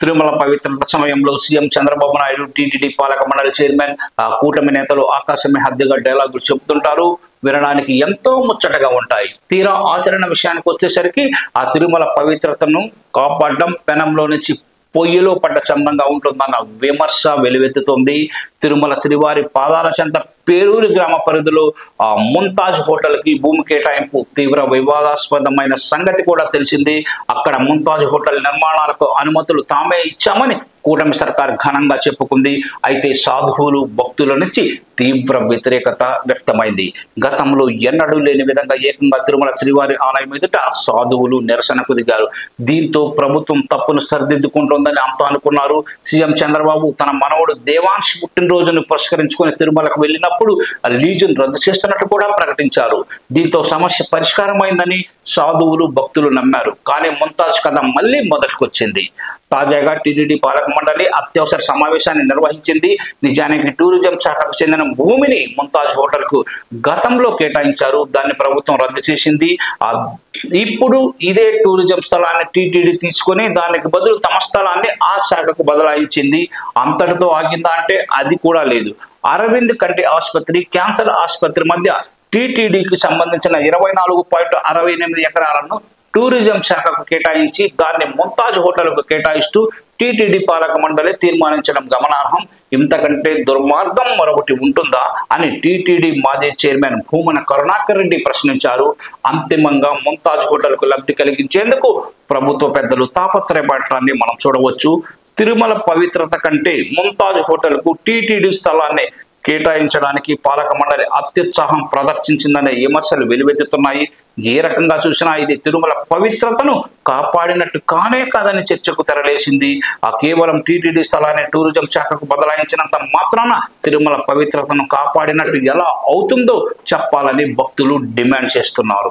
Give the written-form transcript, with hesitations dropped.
తిరుమల పవిత్రత సమయంలో CM Chandrababu Naidu, TTD పాలక మండలి చైర్మన్, కూటమి నేతలు ఆకాశమే హద్దుగా డైలాగులు చెబుతుంటారు. వినడానికి ఎంతో ముచ్చటగా ఉంటాయి. తీరా ఆచరణ విషయానికి వచ్చేసరికి ఆ తిరుమల పవిత్రతను కాపాడడం పెనంలో నుంచి పొయ్యిలో పడ్డ చందంగా ఉంటుందన్న విమర్శ వెలువెత్తుతోంది. తిరుమల శ్రీవారి పాదాల చెంత పేరూరు గ్రామ పరిధిలో ఆ ముంతాజ్ హోటల్ కి భూమి కేటాయింపు తీవ్ర వివాదాస్పదమైన సంగతి కూడా తెలిసింది. అక్కడ ముంతాజ్ హోటల్ నిర్మాణాలకు అనుమతులు తామే ఇచ్చామని కూటమి సర్కార్ ఘనంగా చెప్పుకుంది. అయితే సాధువులు, భక్తుల నుంచి తీవ్ర వ్యతిరేకత వ్యక్తమైంది. గతంలో ఎన్నడూ లేని విధంగా ఏకంగా తిరుమల శ్రీవారి ఆలయం ఎదుట సాధువులు నిరసనకు దిగారు. దీంతో ప్రభుత్వం తప్పును సరిదిద్దుకుంటోందని అంతా అనుకున్నారు. సీఎం చంద్రబాబు తన మనవడు దేవాంశ్ పుట్టినరోజును పురస్కరించుకుని తిరుమలకు వెళ్ళినప్పుడు లీజును రద్దు చేస్తున్నట్టు కూడా ప్రకటించారు. దీంతో సమస్య పరిష్కారమైందని సాధువులు, భక్తులు నమ్మారు. కానీ ముంతాజ్ కథ మళ్ళీ మొదటికొచ్చింది. తాజాగా టీటీడీ పాలక మండలి అత్యవసర సమావేశాన్ని నిర్వహించింది. నిజానికి టూరిజం శాఖకు చెందిన భూమిని ముంతాజ్ హోటల్ కు గతంలో కేటాయించారు. దాన్ని ప్రభుత్వం రద్దు చేసింది. ఇప్పుడు ఇదే టూరిజం స్థలాన్ని టీటీడీ తీసుకొని దానికి బదులు తమ స్థలాన్ని ఆ శాఖకు బదలాయించింది. అంతటితో ఆగిందా అంటే అది కూడా లేదు. అరవింద్ కంటి ఆసుపత్రి, క్యాన్సర్ ఆసుపత్రి మధ్య టీటీడీకి సంబంధించిన 24.68 ఎకరాలను టూరిజం శాఖకు కేటాయించి దాన్ని ముంతాజ్ హోటల్కు కేటాయిస్తూ టీటీడీ పాలక మండలి తీర్మానించడం గమనార్హం. ఇంతకంటే దుర్మార్గం మరొకటి ఉంటుందా అని టీటీడీ మాజీ చైర్మన్ భూమన కరుణాకర్ రెడ్డి ప్రశ్నించారు. అంతిమంగా ముంతాజ్ హోటల్కు లబ్ధి కలిగించేందుకు ప్రభుత్వ పెద్దలు తాపత్రయపడటాన్ని మనం చూడవచ్చు. తిరుమల పవిత్రత కంటే ముంతాజ్ హోటల్కు టీటీడీ స్థలాన్ని కేటాయించడానికి పాలక మండలి అత్యుత్సాహం ప్రదర్శించిందనే విమర్శలు వెలువెత్తుతున్నాయి. ఏ రకంగా చూసినా ఇది తిరుమల పవిత్రతను కాపాడినట్టు కానే కాదని చర్చకు తెరలేసింది. కేవలం టీటీడీ స్థలాన్ని టూరిజం శాఖకు బదలాయించినంత మాత్రాన తిరుమల పవిత్రతను కాపాడినట్టు ఎలా అవుతుందో చెప్పాలని భక్తులు డిమాండ్ చేస్తున్నారు.